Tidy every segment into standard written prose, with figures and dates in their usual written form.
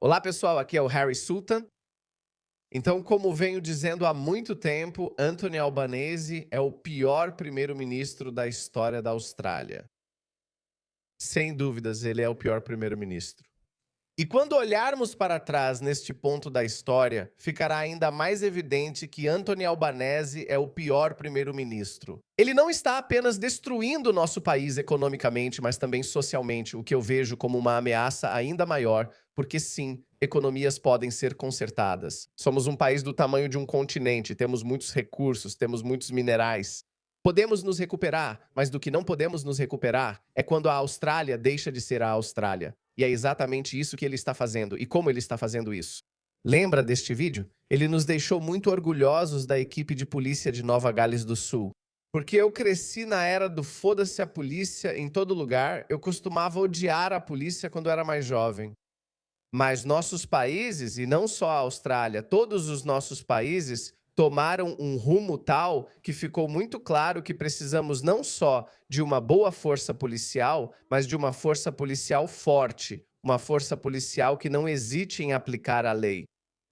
Olá, pessoal, aqui é o Harry Sultan. Então, como venho dizendo há muito tempo, Anthony Albanese é o pior primeiro-ministro da história da Austrália. Sem dúvidas, ele é o pior primeiro-ministro. E quando olharmos para trás neste ponto da história, ficará ainda mais evidente que Anthony Albanese é o pior primeiro-ministro. Ele não está apenas destruindo o nosso país economicamente, mas também socialmente, o que eu vejo como uma ameaça ainda maior, porque sim, economias podem ser consertadas. Somos um país do tamanho de um continente, temos muitos recursos, temos muitos minerais. Podemos nos recuperar, mas do que não podemos nos recuperar é quando a Austrália deixa de ser a Austrália. E é exatamente isso que ele está fazendo. E como ele está fazendo isso? Lembra deste vídeo? Ele nos deixou muito orgulhosos da equipe de polícia de Nova Gales do Sul. Porque eu cresci na era do foda-se a polícia em todo lugar, eu costumava odiar a polícia quando era mais jovem. Mas nossos países, e não só a Austrália, todos os nossos países tomaram um rumo tal que ficou muito claro que precisamos não só de uma boa força policial, mas de uma força policial forte, uma força policial que não hesite em aplicar a lei.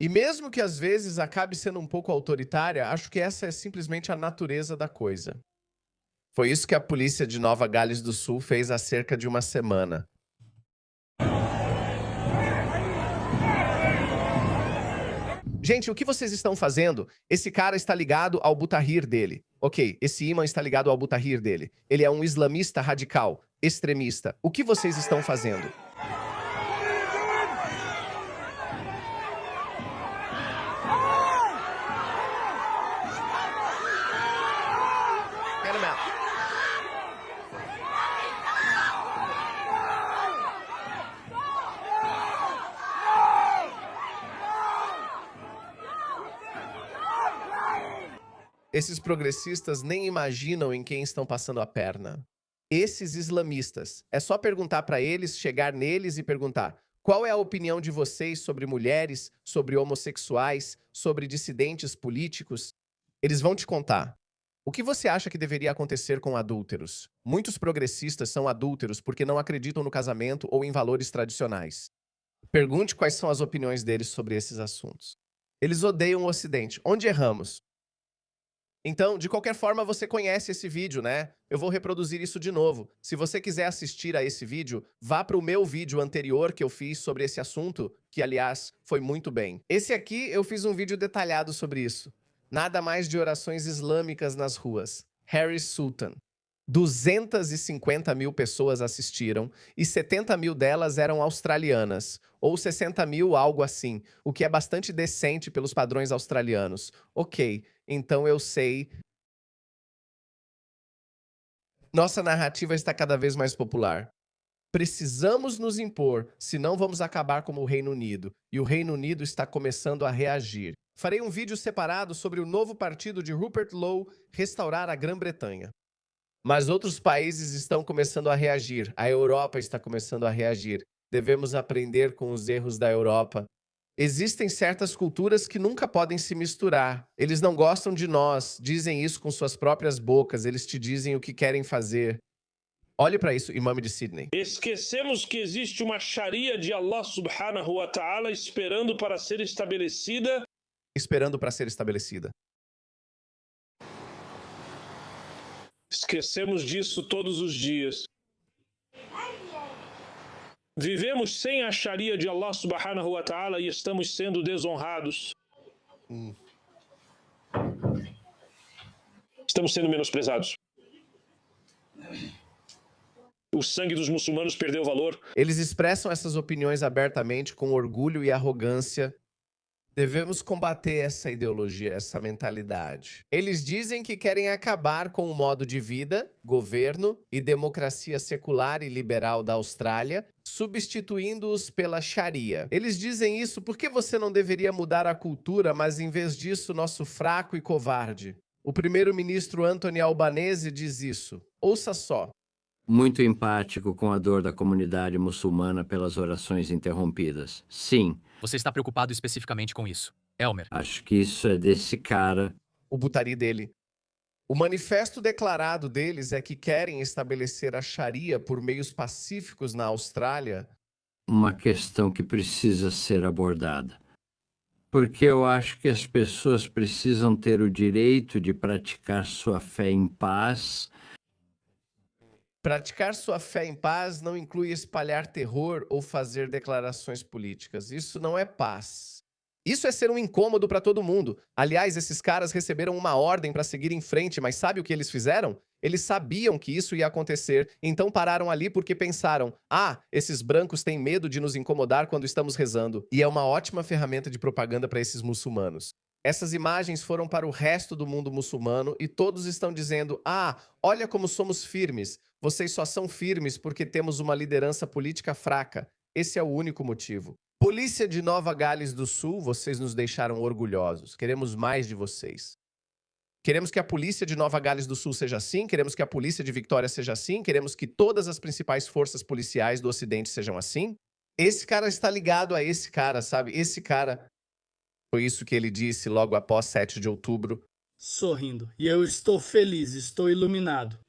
E mesmo que às vezes acabe sendo um pouco autoritária, acho que essa é simplesmente a natureza da coisa. Foi isso que a polícia de Nova Gales do Sul fez há cerca de uma semana. Gente, o que vocês estão fazendo? Esse cara está ligado ao Butahir dele. Ok, esse imã está ligado ao Butahir dele. Ele é um islamista radical, extremista. O que vocês estão fazendo? Get him out. Esses progressistas nem imaginam em quem estão passando a perna. Esses islamistas, é só perguntar para eles, chegar neles e perguntar: qual é a opinião de vocês sobre mulheres, sobre homossexuais, sobre dissidentes políticos? Eles vão te contar. O que você acha que deveria acontecer com adúlteros? Muitos progressistas são adúlteros porque não acreditam no casamento ou em valores tradicionais. Pergunte quais são as opiniões deles sobre esses assuntos. Eles odeiam o Ocidente. Onde erramos? Então, de qualquer forma, você conhece esse vídeo, né? Eu vou reproduzir isso de novo. Se você quiser assistir a esse vídeo, vá para o meu vídeo anterior que eu fiz sobre esse assunto, que, aliás, foi muito bem. Esse aqui, eu fiz um vídeo detalhado sobre isso. Nada mais de orações islâmicas nas ruas. Harry Sultan. 250 mil pessoas assistiram e 70 mil delas eram australianas, ou 60 mil, algo assim, o que é bastante decente pelos padrões australianos. Ok, então eu sei. Nossa narrativa está cada vez mais popular. Precisamos nos impor, senão vamos acabar como o Reino Unido, e o Reino Unido está começando a reagir. Farei um vídeo separado sobre o novo partido de Rupert Lowe restaurar a Grã-Bretanha. Mas outros países estão começando a reagir. A Europa está começando a reagir. Devemos aprender com os erros da Europa. Existem certas culturas que nunca podem se misturar. Eles não gostam de nós, dizem isso com suas próprias bocas, eles te dizem o que querem fazer. Olhe para isso, Imam de Sydney. Esquecemos que existe uma Sharia de Allah subhanahu wa ta'ala esperando para ser estabelecida. Esperando para ser estabelecida. Esquecemos disso todos os dias. Vivemos sem a Sharia de Allah subhanahu wa ta'ala e estamos sendo desonrados. Estamos sendo menosprezados. O sangue dos muçulmanos perdeu valor. Eles expressam essas opiniões abertamente com orgulho e arrogância. Devemos combater essa ideologia, essa mentalidade. Eles dizem que querem acabar com o modo de vida, governo e democracia secular e liberal da Austrália, substituindo-os pela Sharia. Eles dizem isso porque você não deveria mudar a cultura, mas em vez disso, nosso fraco e covarde. O primeiro-ministro Anthony Albanese diz isso. Ouça só. Muito empático com a dor da comunidade muçulmana pelas orações interrompidas. Sim. Você está preocupado especificamente com isso. Elmer. Acho que isso é desse cara. O Butahir dele. O manifesto declarado deles é que querem estabelecer a Sharia por meios pacíficos na Austrália, uma questão que precisa ser abordada. Porque eu acho que as pessoas precisam ter o direito de praticar sua fé em paz. Praticar sua fé em paz não inclui espalhar terror ou fazer declarações políticas. Isso não é paz. Isso é ser um incômodo para todo mundo. Aliás, esses caras receberam uma ordem para seguir em frente, mas sabe o que eles fizeram? Eles sabiam que isso ia acontecer, então pararam ali porque pensaram: ah, esses brancos têm medo de nos incomodar quando estamos rezando. E é uma ótima ferramenta de propaganda para esses muçulmanos. Essas imagens foram para o resto do mundo muçulmano e todos estão dizendo: ah, olha como somos firmes. Vocês só são firmes porque temos uma liderança política fraca. Esse é o único motivo. Polícia de Nova Gales do Sul, vocês nos deixaram orgulhosos. Queremos mais de vocês. Queremos que a polícia de Nova Gales do Sul seja assim, queremos que a polícia de Vitória seja assim, queremos que todas as principais forças policiais do Ocidente sejam assim. Esse cara está ligado a esse cara, sabe? Esse cara... Foi isso que ele disse logo após 7 de outubro. Sorrindo. E eu estou feliz, estou iluminado.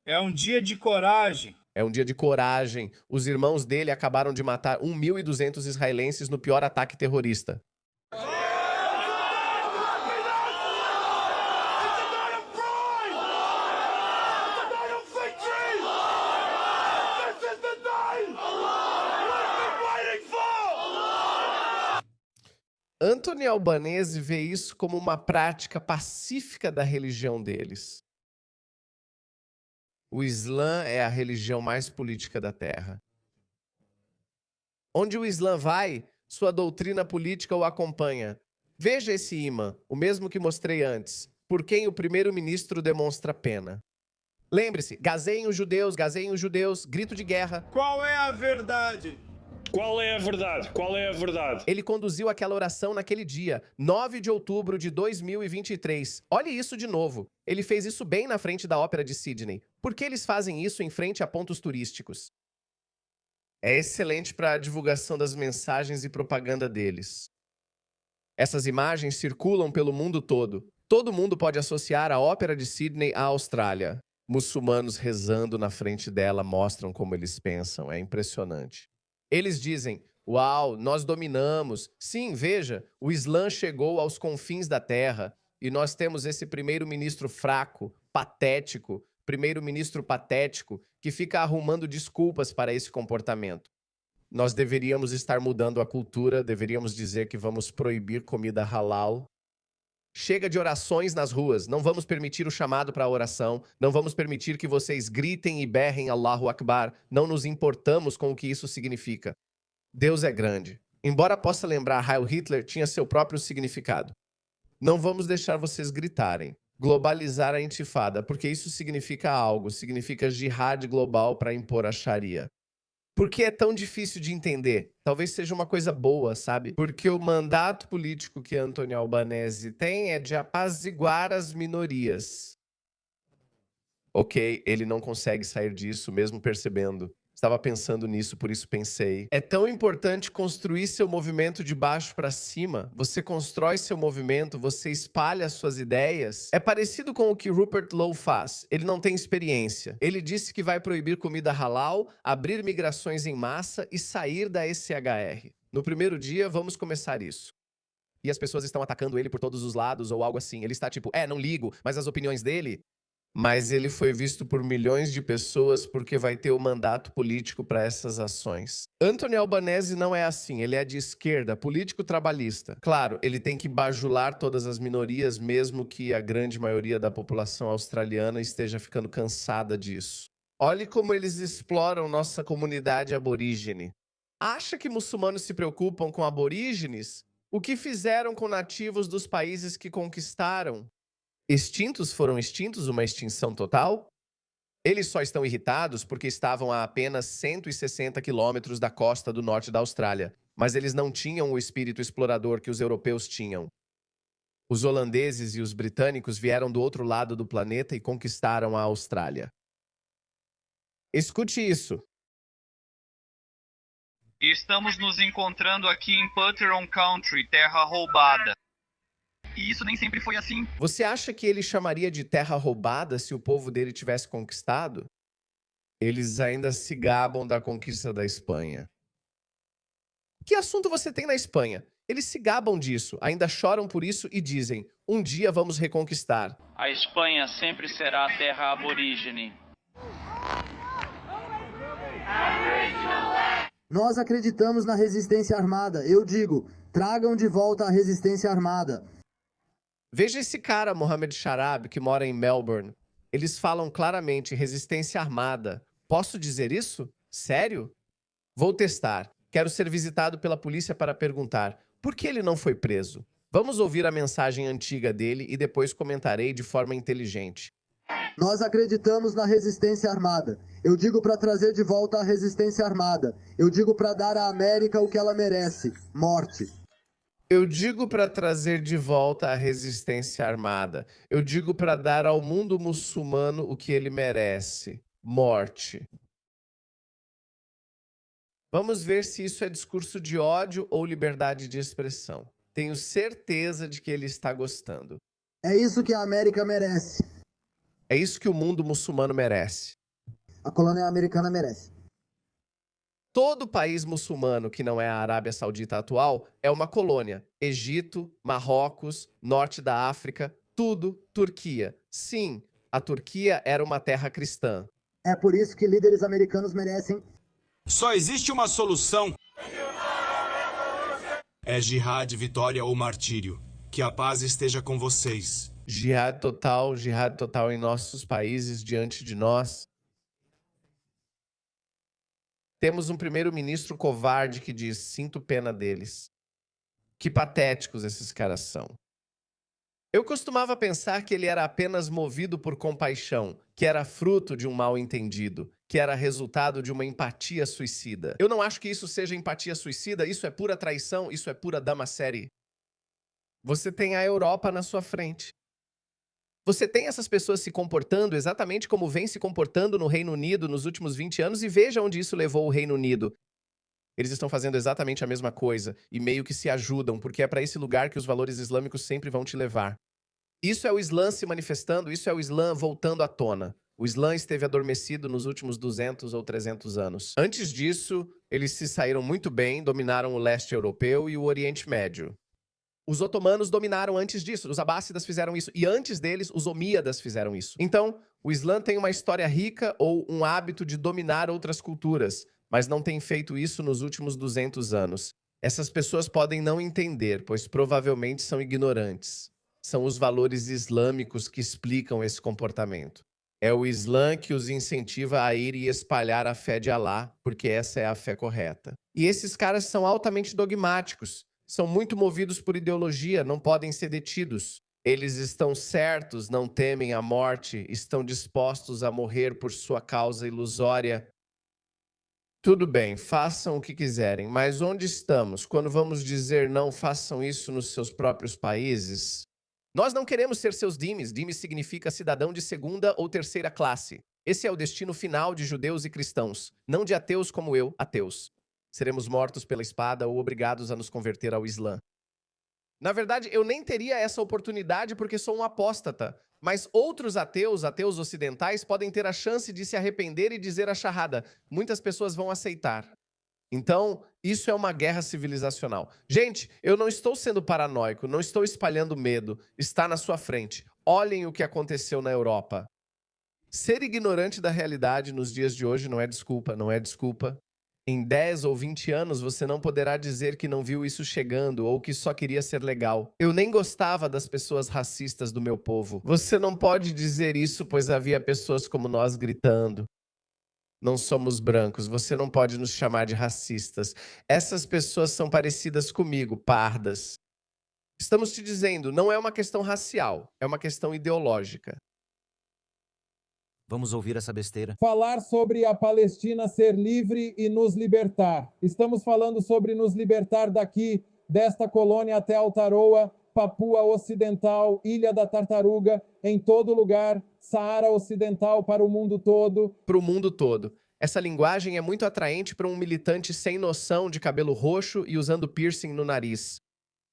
É um dia de coragem. É um dia de coragem. Os irmãos dele acabaram de matar 1.200 israelenses no pior ataque terrorista. Anthony Albanese vê isso como uma prática pacífica da religião deles. O Islã é a religião mais política da Terra. Onde o Islã vai, sua doutrina política o acompanha. Veja esse imã, o mesmo que mostrei antes, por quem o primeiro-ministro demonstra pena. Lembre-se, gazeiem os judeus, grito de guerra. Qual é a verdade? Qual é a verdade? Qual é a verdade? Ele conduziu aquela oração naquele dia, 9 de outubro de 2023. Olhe isso de novo. Ele fez isso bem na frente da Ópera de Sydney. Por que eles fazem isso em frente a pontos turísticos? É excelente para a divulgação das mensagens e propaganda deles. Essas imagens circulam pelo mundo todo. Todo mundo pode associar a Ópera de Sydney à Austrália. Muçulmanos rezando na frente dela mostram como eles pensam. É impressionante. Eles dizem: uau, nós dominamos. Sim, veja, o Islã chegou aos confins da terra e nós temos esse primeiro-ministro fraco, patético, primeiro-ministro patético que fica arrumando desculpas para esse comportamento. Nós deveríamos estar mudando a cultura, deveríamos dizer que vamos proibir comida halal. Chega de orações nas ruas, não vamos permitir o chamado para a oração, não vamos permitir que vocês gritem e berrem Allahu Akbar, não nos importamos com o que isso significa. Deus é grande. Embora possa lembrar Heil Hitler, tinha seu próprio significado. Não vamos deixar vocês gritarem, globalizar a intifada, porque isso significa algo, significa jihad global para impor a Sharia. Por que é tão difícil de entender? Talvez seja uma coisa boa, sabe? Porque o mandato político que Anthony Albanese tem é de apaziguar as minorias. Ok, ele não consegue sair disso, mesmo percebendo. Estava pensando nisso, por isso pensei. É tão importante construir seu movimento de baixo para cima. Você constrói seu movimento, você espalha suas ideias. É parecido com o que Rupert Lowe faz. Ele não tem experiência. Ele disse que vai proibir comida halal, abrir migrações em massa e sair da SHR. No primeiro dia, vamos começar isso. E as pessoas estão atacando ele por todos os lados ou algo assim. Ele está tipo, não ligo, mas as opiniões dele... Mas ele foi visto por milhões de pessoas porque vai ter o mandato político para essas ações. Anthony Albanese não é assim, ele é de esquerda, político trabalhista. Claro, ele tem que bajular todas as minorias, mesmo que a grande maioria da população australiana esteja ficando cansada disso. Olhe como eles exploram nossa comunidade aborígene. Acha que muçulmanos se preocupam com aborígenes? O que fizeram com nativos dos países que conquistaram? Extintos foram extintos, uma extinção total? Eles só estão irritados porque estavam a apenas 160 quilômetros da costa do norte da Austrália, mas eles não tinham o espírito explorador que os europeus tinham. Os holandeses e os britânicos vieram do outro lado do planeta e conquistaram a Austrália. Escute isso. Estamos nos encontrando aqui em Putteron Country, terra roubada. E isso nem sempre foi assim. Você acha que ele chamaria de terra roubada se o povo dele tivesse conquistado? Eles ainda se gabam da conquista da Espanha. Que assunto você tem na Espanha? Eles se gabam disso, ainda choram por isso e dizem: um dia vamos reconquistar. A Espanha sempre será a terra aborígene. Nós acreditamos na resistência armada. Eu digo, tragam de volta a resistência armada. Veja esse cara, Mohamed Charab, que mora em Melbourne. Eles falam claramente resistência armada. Posso dizer isso? Sério? Vou testar. Quero ser visitado pela polícia para perguntar por que ele não foi preso. Vamos ouvir a mensagem antiga dele e depois comentarei de forma inteligente. Nós acreditamos na resistência armada. Eu digo para trazer de volta a resistência armada. Eu digo para dar à América o que ela merece: morte. Eu digo para trazer de volta a resistência armada. Eu digo para dar ao mundo muçulmano o que ele merece: morte. Vamos ver se isso é discurso de ódio ou liberdade de expressão. Tenho certeza de que ele está gostando. É isso que a América merece. É isso que o mundo muçulmano merece. A colônia americana merece. Todo país muçulmano que não é a Arábia Saudita atual é uma colônia. Egito, Marrocos, Norte da África, tudo Turquia. Sim, a Turquia era uma terra cristã. É por isso que líderes americanos merecem. Só existe uma solução. É jihad, vitória ou martírio. Que a paz esteja com vocês. Jihad total em nossos países diante de nós. Temos um primeiro-ministro covarde que diz: sinto pena deles. Que patéticos esses caras são. Eu costumava pensar que ele era apenas movido por compaixão, que era fruto de um mal-entendido, que era resultado de uma empatia suicida. Eu não acho que isso seja empatia suicida, isso é pura traição, isso é pura dama-série. Você tem a Europa na sua frente. Você tem essas pessoas se comportando exatamente como vem se comportando no Reino Unido nos últimos 20 anos e veja onde isso levou o Reino Unido. Eles estão fazendo exatamente a mesma coisa e meio que se ajudam, porque é para esse lugar que os valores islâmicos sempre vão te levar. Isso é o Islã se manifestando, isso é o Islã voltando à tona. O Islã esteve adormecido nos últimos 200 ou 300 anos. Antes disso, eles se saíram muito bem, dominaram o leste europeu e o Oriente Médio. Os otomanos dominaram antes disso, os abássidas fizeram isso, e antes deles, os omíadas fizeram isso. Então, o Islã tem uma história rica ou um hábito de dominar outras culturas, mas não tem feito isso nos últimos 200 anos. Essas pessoas podem não entender, pois provavelmente são ignorantes. São os valores islâmicos que explicam esse comportamento. É o Islã que os incentiva a ir e espalhar a fé de Alá, porque essa é a fé correta. E esses caras são altamente dogmáticos. São muito movidos por ideologia, não podem ser detidos. Eles estão certos, não temem a morte, estão dispostos a morrer por sua causa ilusória. Tudo bem, façam o que quiserem, mas onde estamos? Quando vamos dizer não façam isso nos seus próprios países? Nós não queremos ser seus dhimmys. Dhimmi significa cidadão de segunda ou terceira classe. Esse é o destino final de judeus e cristãos, não de ateus como eu, ateus. Seremos mortos pela espada ou obrigados a nos converter ao Islã. Na verdade, eu nem teria essa oportunidade porque sou um apóstata, mas outros ateus ocidentais, podem ter a chance de se arrepender e dizer a shahada. Muitas pessoas vão aceitar. Então, isso é uma guerra civilizacional. Gente, eu não estou sendo paranoico, não estou espalhando medo. Está na sua frente. Olhem o que aconteceu na Europa. Ser ignorante da realidade nos dias de hoje não é desculpa, não é desculpa. Em 10 ou 20 anos, você não poderá dizer que não viu isso chegando ou que só queria ser legal. Eu nem gostava das pessoas racistas do meu povo. Você não pode dizer isso, pois havia pessoas como nós gritando. Não somos brancos, você não pode nos chamar de racistas. Essas pessoas são parecidas comigo, pardas. Estamos te dizendo, não é uma questão racial, é uma questão ideológica. Vamos ouvir essa besteira. Falar sobre a Palestina ser livre e nos libertar. Estamos falando sobre nos libertar daqui, desta colônia até Altaroa, Papua Ocidental, Ilha da Tartaruga, em todo lugar, Saara Ocidental para o mundo todo. Para o mundo todo. Essa linguagem é muito atraente para um militante sem noção de cabelo roxo e usando piercing no nariz.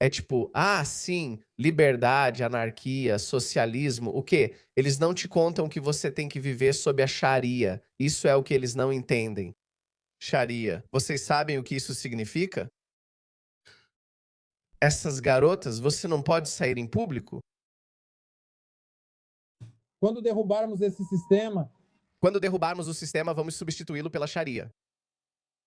É tipo, ah, sim, liberdade, anarquia, socialismo, o quê? Eles não te contam que você tem que viver sob a Sharia. Isso é o que eles não entendem. Sharia. Vocês sabem o que isso significa? Essas garotas, você não pode sair em público? Quando derrubarmos esse sistema, Quando derrubarmos o sistema, vamos substituí-lo pela Sharia.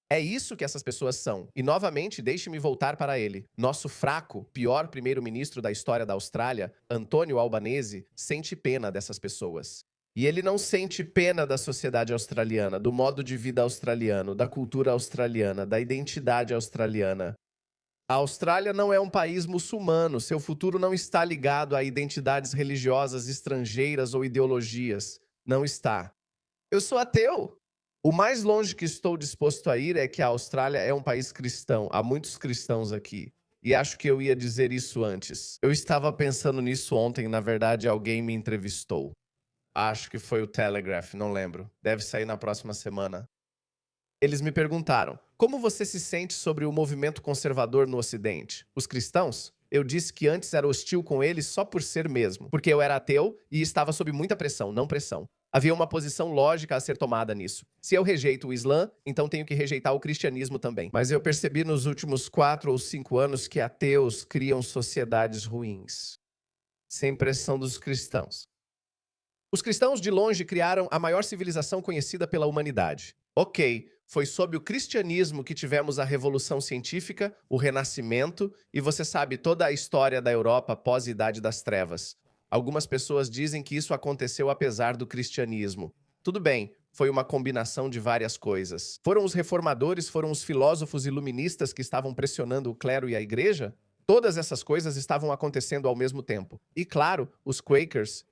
É isso que essas pessoas são. E, novamente, deixe-me voltar para ele. Nosso fraco, pior primeiro-ministro da história da Austrália, António Albanese, sente pena dessas pessoas. E ele não sente pena da sociedade australiana, do modo de vida australiano, da cultura australiana, da identidade australiana. A Austrália não é um país muçulmano, seu futuro não está ligado a identidades religiosas estrangeiras ou ideologias. Não está. Eu sou ateu. O mais longe que estou disposto a ir é que a Austrália é um país cristão. Há muitos cristãos aqui. E acho que eu ia dizer isso antes. Eu estava pensando nisso ontem, na verdade alguém me entrevistou. Acho que foi o Telegraph, não lembro. Deve sair na próxima semana. Eles me perguntaram, como você se sente sobre o movimento conservador no Ocidente? Os cristãos? Eu disse que antes era hostil com eles só por ser mesmo, porque eu era ateu e estava sob muita pressão, não pressão. Havia uma posição lógica a ser tomada nisso. Se eu rejeito o Islã, então tenho que rejeitar o cristianismo também. Mas eu percebi nos últimos 4 ou 5 anos que ateus criam sociedades ruins. Sem pressão dos cristãos. Os cristãos de longe criaram a maior civilização conhecida pela humanidade. Ok, foi sob o cristianismo que tivemos a Revolução Científica, o Renascimento, e você sabe toda a história da Europa pós-Idade das Trevas. Algumas pessoas dizem que isso aconteceu apesar do cristianismo. Tudo bem, foi uma combinação de várias coisas. Foram os reformadores, foram os filósofos iluministas que estavam pressionando o clero e a igreja? Todas essas coisas estavam acontecendo ao mesmo tempo. E claro, os Quakers,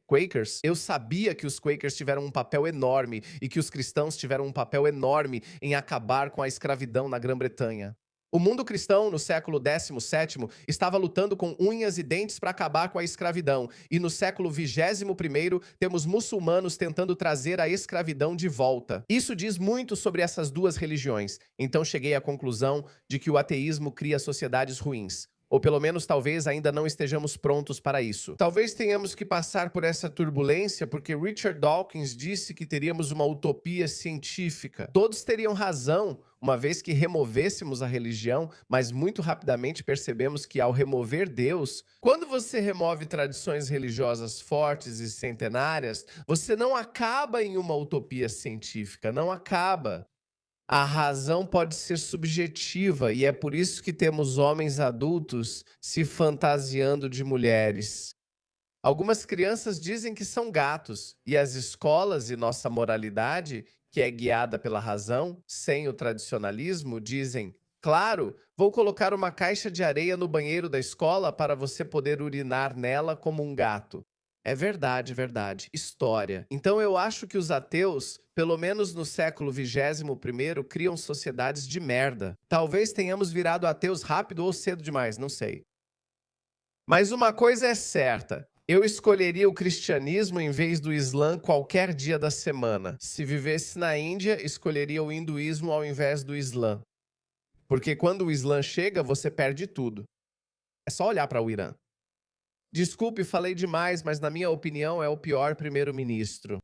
eu sabia que os Quakers tiveram um papel enorme e que os cristãos tiveram um papel enorme em acabar com a escravidão na Grã-Bretanha. O mundo cristão, no século XVII, estava lutando com unhas e dentes para acabar com a escravidão. E no século XXI, temos muçulmanos tentando trazer a escravidão de volta. Isso diz muito sobre essas duas religiões. Então cheguei à conclusão de que o ateísmo cria sociedades ruins. Ou pelo menos talvez ainda não estejamos prontos para isso. Talvez tenhamos que passar por essa turbulência porque Richard Dawkins disse que teríamos uma utopia científica. Todos teriam razão, uma vez que removêssemos a religião, mas muito rapidamente percebemos que ao remover Deus, quando você remove tradições religiosas fortes e centenárias, você não acaba em uma utopia científica, não acaba. A razão pode ser subjetiva e é por isso que temos homens adultos se fantasiando de mulheres. Algumas crianças dizem que são gatos e as escolas e nossa moralidade, que é guiada pela razão, sem o tradicionalismo, dizem: claro, vou colocar uma caixa de areia no banheiro da escola para você poder urinar nela como um gato. É verdade, verdade. História. Então eu acho que os ateus, pelo menos no século XXI, criam sociedades de merda. Talvez tenhamos virado ateus rápido ou cedo demais, não sei. Mas uma coisa é certa. Eu escolheria o cristianismo em vez do Islã qualquer dia da semana. Se vivesse na Índia, escolheria o hinduísmo ao invés do Islã. Porque quando o Islã chega, você perde tudo. É só olhar para o Irã. Desculpe, falei demais, mas na minha opinião é o pior primeiro-ministro.